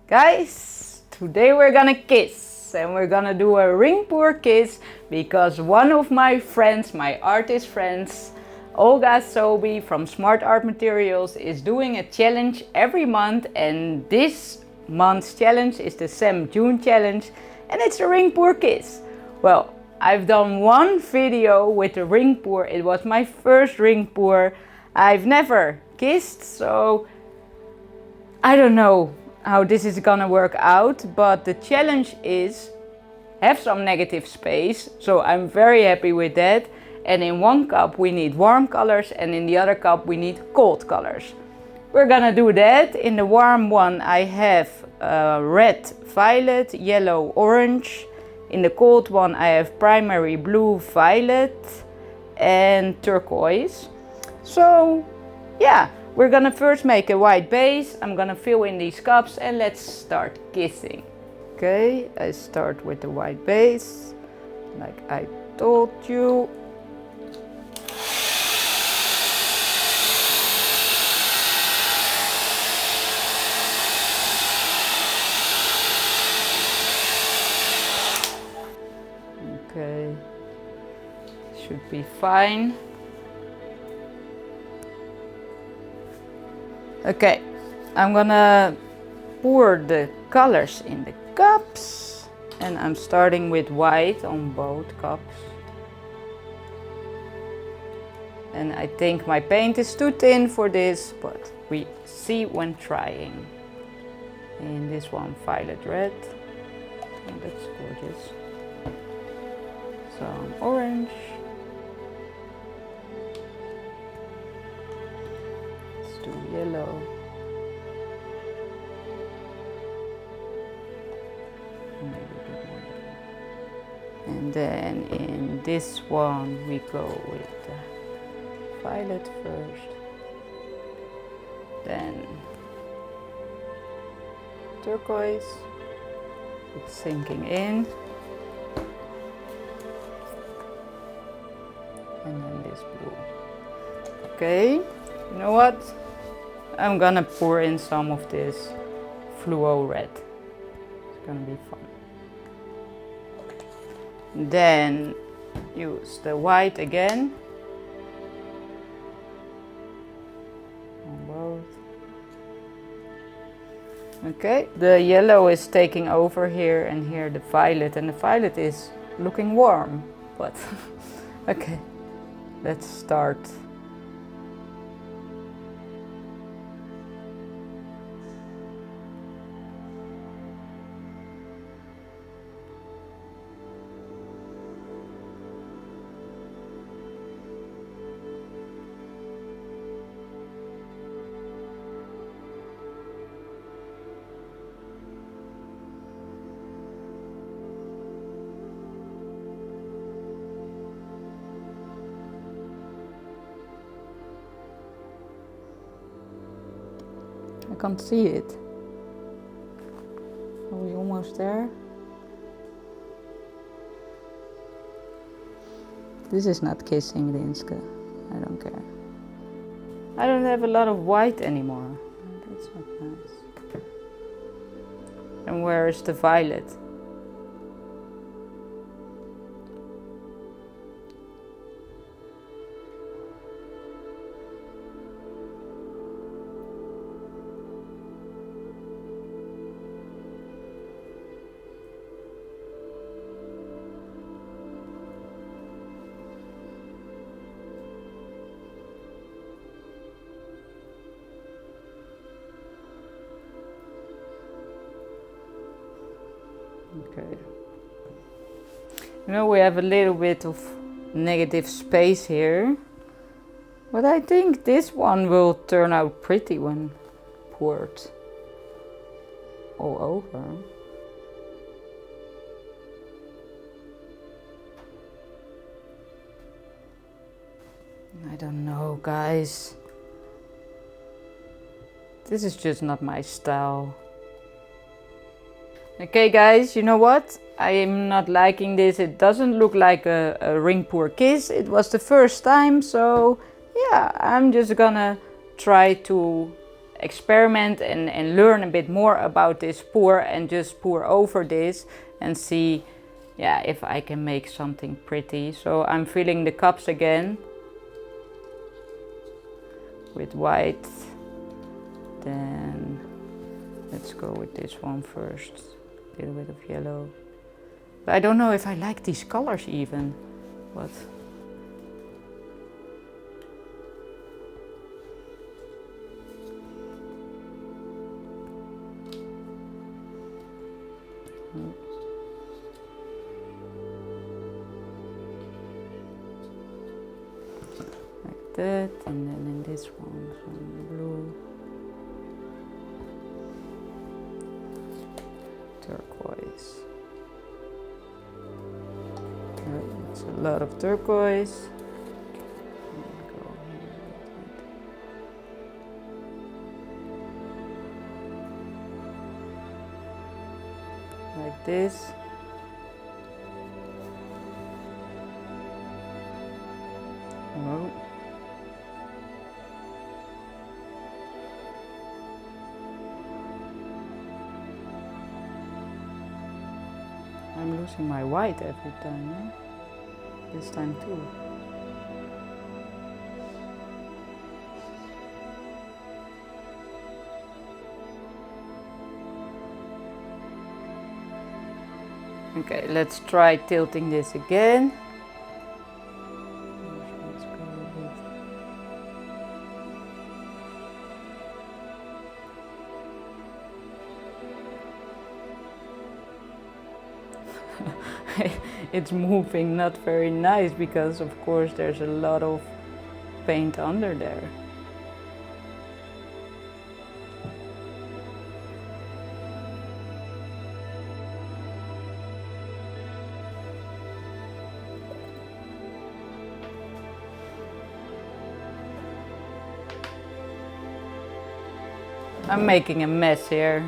Guys, today we're gonna kiss and we're gonna do a ring pour kiss because one of my friends, my artist friends, Olga Sobi from Smart Art Materials is doing a challenge every month, and this month's challenge is the Sam June challenge and it's a ring pour kiss. Well, I've done one video with the ring pour. It was my first ring pour. I've never kissed, so I don't know how this is gonna work out, but the challenge is have some negative space, so I'm very happy with that. And in one cup we need warm colors and in the other cup we need cold colors. We're gonna do that. In the warm one I have red, violet, yellow, orange. In the cold one I have primary blue, violet and turquoise. So yeah, we're gonna first make a white base. I'm gonna fill in these cups and let's start kissing. Okay, I start with the white base, like I told you. Okay, should be fine. Okay, I'm gonna pour the colors in the cups and I'm starting with white on both cups. And I think my paint is too thin for this, but we see when trying. In this one, violet red. Oh, that's gorgeous. Some orange. Let's do yellow. And then in this one we go with the violet first, then turquoise, it's sinking in, and then this blue. Okay, you know what? I'm gonna pour in some of this fluo red. It's gonna be fun. Then use the white again on both. Okay, the yellow is taking over here, and here the violet, and the violet is looking warm, but okay, let's start. I can't see it. Are we almost there? This is not kissing, Rinske. I don't care. I don't have a lot of white anymore. That's not nice. And where is the violet? Okay. You know, we have a little bit of negative space here, but I think this one will turn out pretty when poured all over. I don't know, guys. This is just not my style. Okay guys, you know what? I am not liking this. It doesn't look like a ring pour kiss. It was the first time, so yeah, I'm just gonna try to experiment and learn a bit more about this pour and just pour over this and see, yeah, if I can make something pretty. So I'm filling the cups again with white. Then let's go with this one first. A little bit of yellow. But I don't know if I like these colors even. But like that, and then in this one some blue, turquoise. It's a lot of turquoise. Like this. Oh. I'm losing my white every time, eh? This time too. Okay, let's try tilting this again. It's moving not very nice because of course there's a lot of paint under there. I'm making a mess here.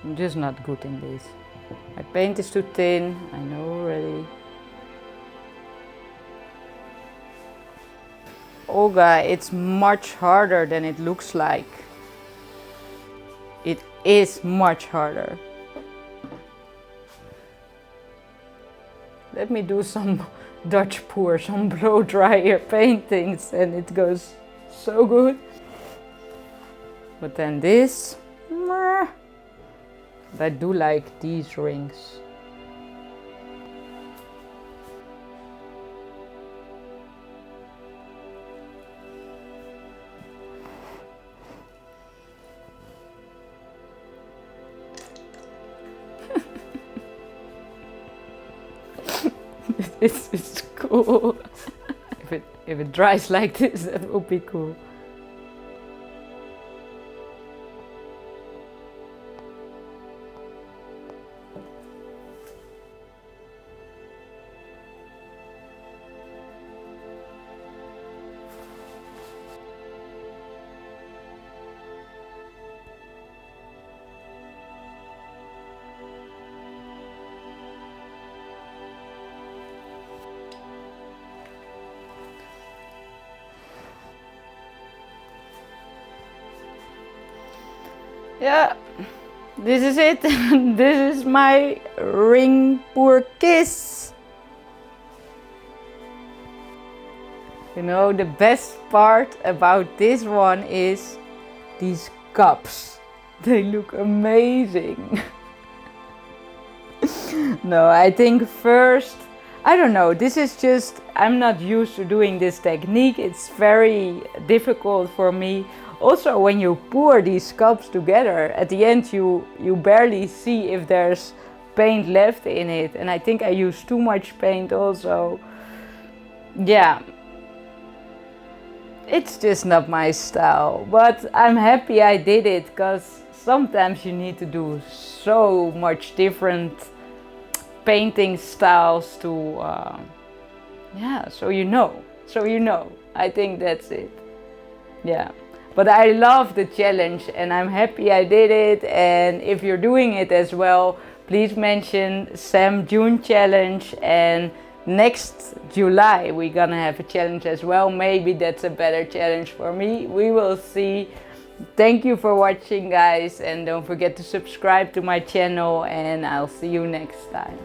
I'm just not good in this. My paint is too thin, I know already. Olga, it's much harder than it looks like. It is much harder. Let me do some Dutch pour, some blow dryer paintings, and it goes so good. But then this, I do like these rings. This is cool. If it dries like this, that would be cool. Yeah, this is it. This is my ring pour kiss. You know, the best part about this one is these cups. They look amazing. No, I think first, I don't know, this is just, I'm not used to doing this technique. It's very difficult for me. Also, when you pour these cups together, at the end you barely see if there's paint left in it, and I think I used too much paint also. Yeah, it's just not my style, but I'm happy I did it, because sometimes you need to do so much different painting styles to yeah, so you know, I think that's it. Yeah, but I love the challenge and I'm happy I did it. And if you're doing it as well, please mention Sam June challenge, and next July we're gonna have a challenge as well. Maybe that's a better challenge for me, we will see. Thank you for watching, guys, and don't forget to subscribe to my channel, and I'll see you next time.